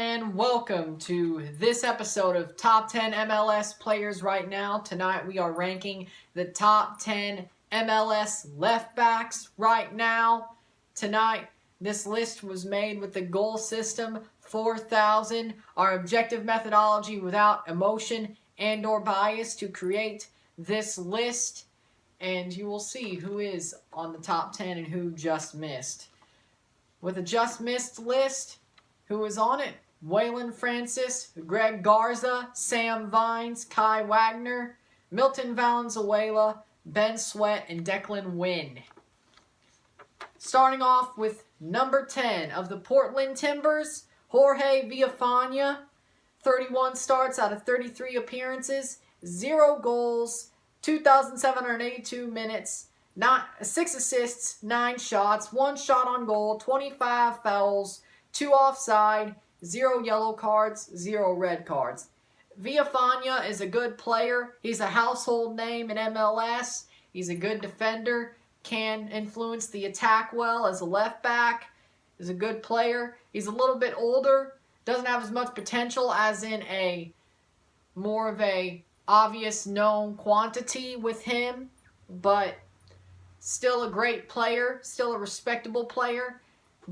and welcome to this episode of Top 10 MLS Players Right Now. Tonight we are ranking the top 10 MLS left backs right now. Tonight, this list was made with the goal system 4000, our objective methodology without emotion and or bias to create this list. And you will see who is on the top 10 and who just missed. With a just missed list, who is on it? Waylon Francis, Greg Garza, Sam Vines, Kai Wagner, Milton Valenzuela, Ben Sweat, and Declan Wynn. Starting off with number 10 of the Portland Timbers, Jorge Villafana, 31 starts out of 33 appearances, 0 goals, 2,782 minutes, 6 assists, 9 shots, 1 shot on goal, 25 fouls, 2 offside, 0 yellow cards, 0 red cards. Villafana is a good player. He's a household name in MLS. He's a good defender, can influence the attack well as a left back. He's a good player. He's a little bit older, doesn't have as much potential as in a more of a obvious known quantity with him, but still a great player, still a respectable player.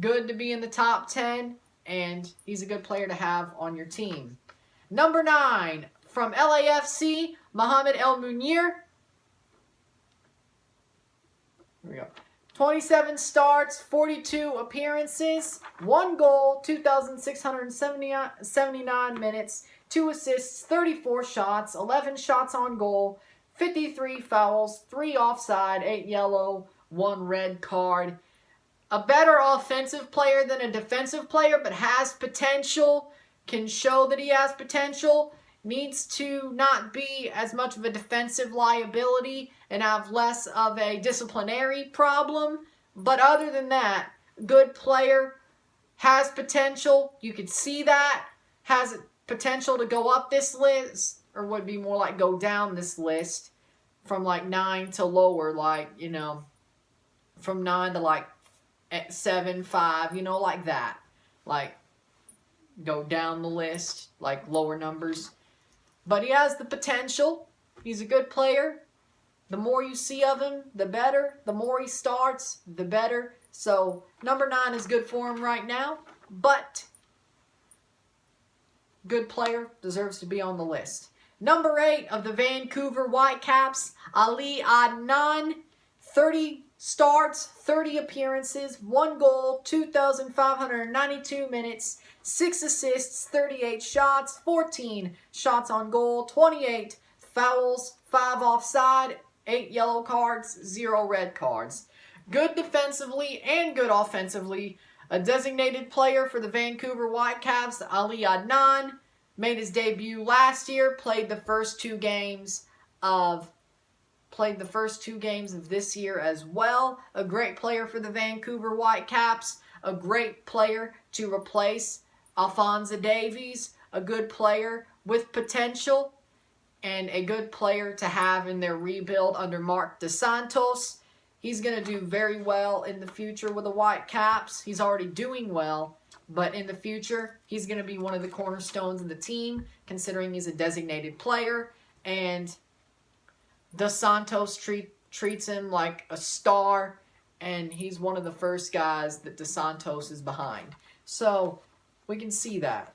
Good to be in the top 10, and he's a good player to have on your team. Number 9, from LAFC, Mohamed El Munir. Here we go. 27 starts, 42 appearances, 1 goal, 2,679 minutes, 2 assists, 34 shots, 11 shots on goal, 53 fouls, 3 offside, 8 yellow, 1 red card. A better offensive player than a defensive player, but has potential, can show that he has potential, needs to not be as much of a defensive liability and have less of a disciplinary problem. But other than that, good player, has potential. You could see that, has potential to go up this list, or would be more like go down this list from like 9 to lower, like, you know, from 9 to like 7, 5, you know, like that. Like, go down the list, like lower numbers. But he has the potential. He's a good player. The more you see of him, the better. The more he starts, the better. So, number 9 is good for him right now. But, good player, deserves to be on the list. Number 8 of the Vancouver Whitecaps, Ali Adnan, 30 starts, 30 appearances, 1 goal, 2,592 minutes, 6 assists, 38 shots, 14 shots on goal, 28 fouls, 5 offside, 8 yellow cards, 0 red cards. Good defensively and good offensively. A designated player for the Vancouver Whitecaps, Ali Adnan, made his debut last year, played the first 2 games of this year as well. A great player for the Vancouver Whitecaps. A great player to replace Alphonso Davies. A good player with potential. And a good player to have in their rebuild under Marc Dos Santos. He's going to do very well in the future with the Whitecaps. He's already doing well. But in the future, he's going to be one of the cornerstones of the team, considering he's a designated player. And Dos Santos treats him like a star, and he's one of the first guys that Dos Santos is behind. So, we can see that.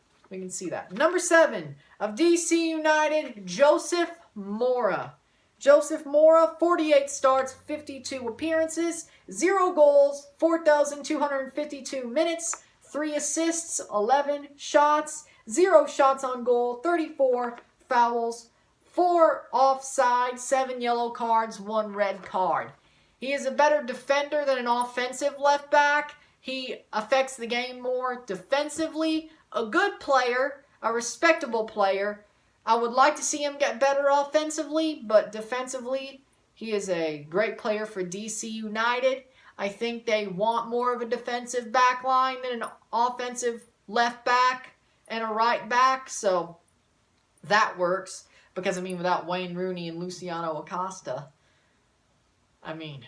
Number 7 of DC United, Joseph Mora. Joseph Mora, 48 starts, 52 appearances, 0 goals, 4,252 minutes, 3 assists, 11 shots, 0 shots on goal, 34 fouls, 4 offside, 7 yellow cards, 1 red card. He is a better defender than an offensive left back. He affects the game more defensively. A good player, a respectable player. I would like to see him get better offensively, but defensively, he is a great player for DC United. I think they want more of a defensive back line than an offensive left back and a right back, so that works. Because, I mean, without Wayne Rooney and Luciano Acosta, I mean,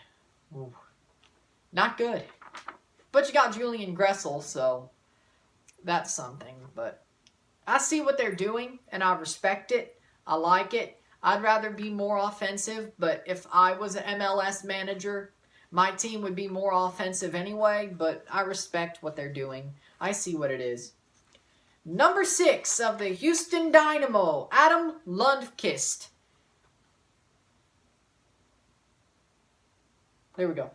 not good. But you got Julian Gressel, so that's something. But I see what they're doing, and I respect it. I like it. I'd rather be more offensive, but if I was an MLS manager, my team would be more offensive anyway, but I respect what they're doing. I see what it is. Number 6 of the Houston Dynamo, Adam Lundqvist. There we go.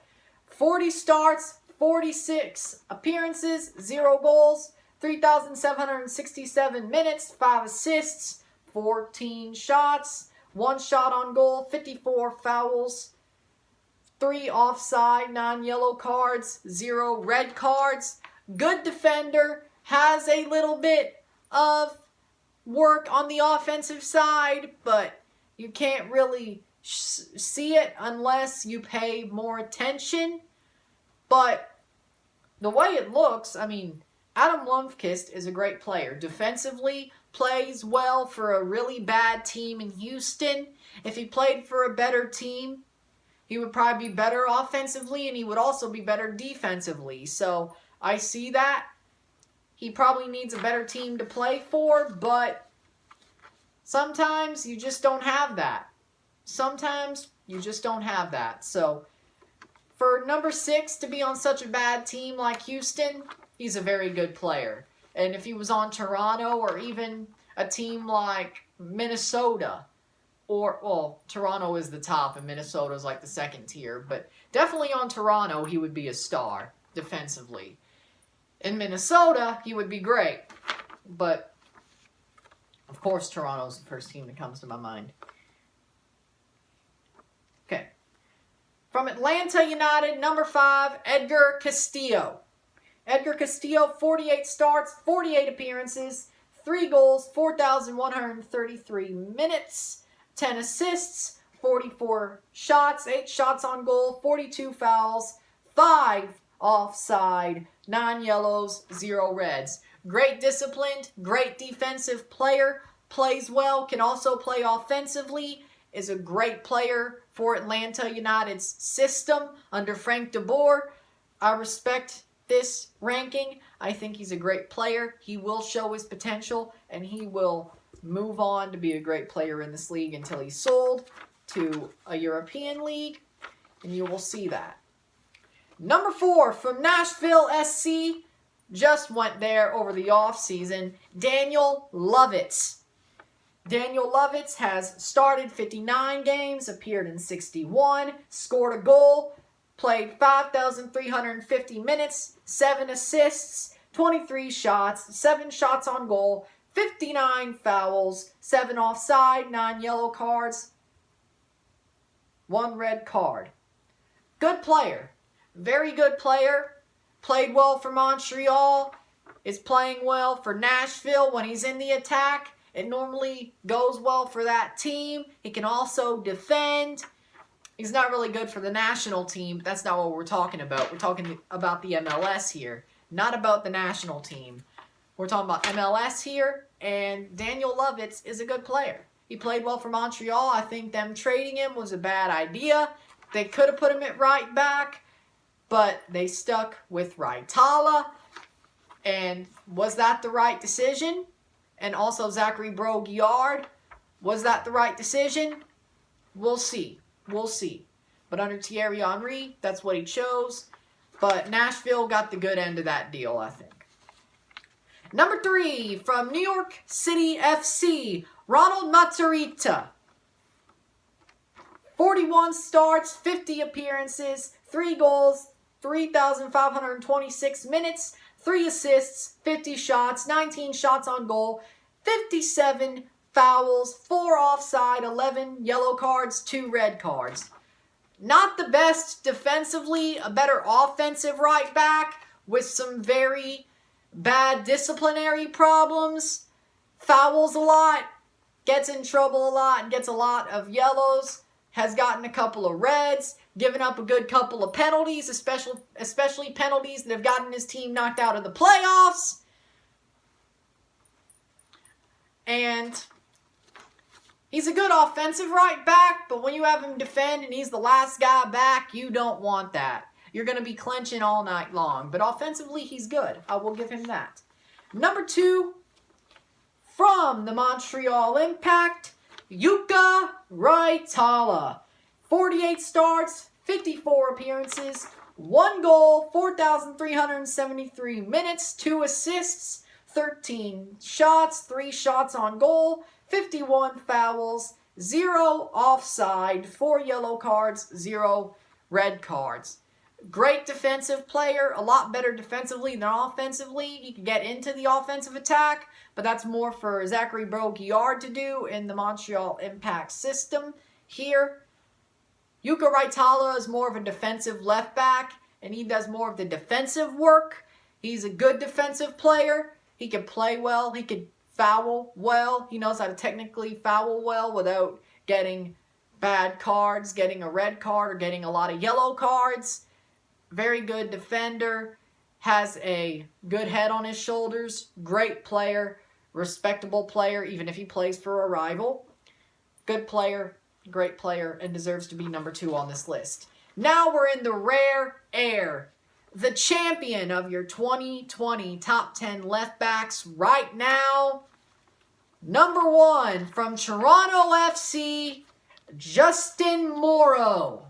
40 starts, 46 appearances, 0 goals, 3,767 minutes, 5 assists, 14 shots, 1 shot on goal, 54 fouls, 3 offside, 9 yellow cards, 0 red cards. Good defender, has a little bit of work on the offensive side, but you can't really see it unless you pay more attention. But the way it looks, I mean, Adam Lundqvist is a great player. Defensively, plays well for a really bad team in Houston. If he played for a better team, he would probably be better offensively, and he would also be better defensively. So I see that. He probably needs a better team to play for, but sometimes you just don't have that. Sometimes you just don't have that. So for number 6 to be on such a bad team like Houston, he's a very good player. And if he was on Toronto or even a team like Minnesota, or, well, Toronto is the top and Minnesota is like the second tier, but definitely on Toronto, he would be a star defensively. In Minnesota, he would be great. But, of course, Toronto's the first team that comes to my mind. Okay. From Atlanta United, number 5, Edgar Castillo. Edgar Castillo, 48 starts, 48 appearances, 3 goals, 4,133 minutes, 10 assists, 44 shots, 8 shots on goal, 42 fouls, 5 offside, 9 yellows, 0 reds. Great disciplined, great defensive player, plays well, can also play offensively, is a great player for Atlanta United's system under Frank DeBoer. I respect this ranking. I think he's a great player. He will show his potential, and he will move on to be a great player in this league until he's sold to a European league, and you will see that. Number 4, from Nashville SC, just went there over the offseason, Daniel Lovitz. Daniel Lovitz has started 59 games, appeared in 61, scored a goal, played 5,350 minutes, 7 assists, 23 shots, 7 shots on goal, 59 fouls, 7 offside, 9 yellow cards, 1 red card. Good player. Very good player. Played well for Montreal. Is playing well for Nashville. When he's in the attack, it normally goes well for that team. He can also defend. He's not really good for the national team. That's not what we're talking about. We're talking about the MLS here, not about the national team. We're talking about MLS here, and Daniel Lovitz is a good player. He played well for Montreal. I think them trading him was a bad idea. They could have put him at right back, but they stuck with Raitala. And was that the right decision? And also Zachary Brault-Guillard. Was that the right decision? We'll see. We'll see. But under Thierry Henry, that's what he chose. But Nashville got the good end of that deal, I think. Number 3, from New York City FC, Ronald Matarrita. 41 starts, 50 appearances, 3 goals, 3,526 minutes, 3 assists, 50 shots, 19 shots on goal, 57 fouls, 4 offside, 11 yellow cards, 2 red cards. Not the best defensively, a better offensive right back with some very bad disciplinary problems. Fouls a lot, gets in trouble a lot, and gets a lot of yellows. Has gotten a couple of reds, given up a good couple of penalties, especially penalties that have gotten his team knocked out of the playoffs. And he's a good offensive right back, but when you have him defend and he's the last guy back, you don't want that. You're going to be clenching all night long. But offensively, he's good. I will give him that. Number 2, from the Montreal Impact, Jukka Raitala. 48 starts, 54 appearances, 1 goal, 4,373 minutes, 2 assists, 13 shots, 3 shots on goal, 51 fouls, 0 offside, 4 yellow cards, 0 red cards. Great defensive player, a lot better defensively than offensively. He can get into the offensive attack, but that's more for Zachary Brault-Guillard to do in the Montreal Impact system. Here, Jukka Raitala is more of a defensive left back, and he does more of the defensive work. He's a good defensive player. He can play well. He can foul well. He knows how to technically foul well without getting bad cards, getting a red card, or getting a lot of yellow cards. Very good defender. Has a good head on his shoulders. Great player. Respectable player, even if he plays for a rival. Good player. Great player, and deserves to be number 2 on this list. Now we're in the rare air. The champion of your 2020 top 10 left backs right now. Number 1 from Toronto FC, Justin Morrow.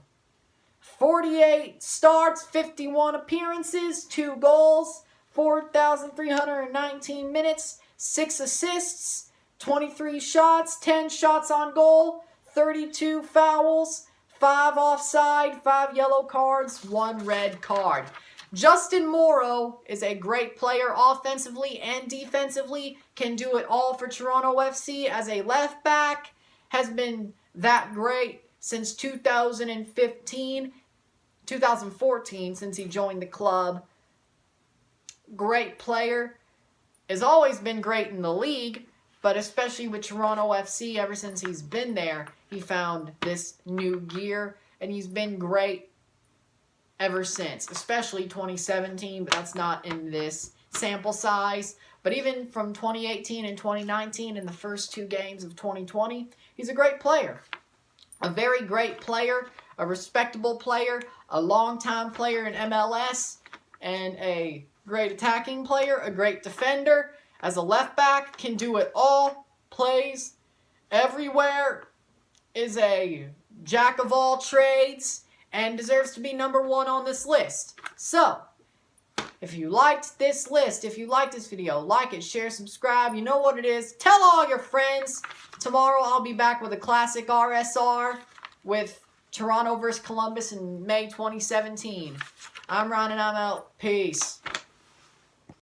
48 starts, 51 appearances, 2 goals, 4,319 minutes, 6 assists, 23 shots, 10 shots on goal, 32 fouls, 5 offside, 5 yellow cards, 1 red card. Justin Morrow is a great player offensively and defensively, can do it all for Toronto FC as a left back, has been that great since 2014, since he joined the club. Great player, has always been great in the league, but especially with Toronto FC, ever since he's been there, he found this new gear, and he's been great ever since, especially 2017, but that's not in this sample size. But even from 2018 and 2019 in the first 2 games of 2020, he's a great player. A very great player, a respectable player, a long-time player in MLS, and a great attacking player, a great defender. As a left back, can do it all, plays everywhere, is a jack of all trades, and deserves to be number 1 on this list. So, if you liked this list, if you liked this video, like it, share, subscribe. You know what it is. Tell all your friends. Tomorrow I'll be back with a classic RSR with Toronto versus Columbus in May 2017. I'm Ron and I'm out. Peace.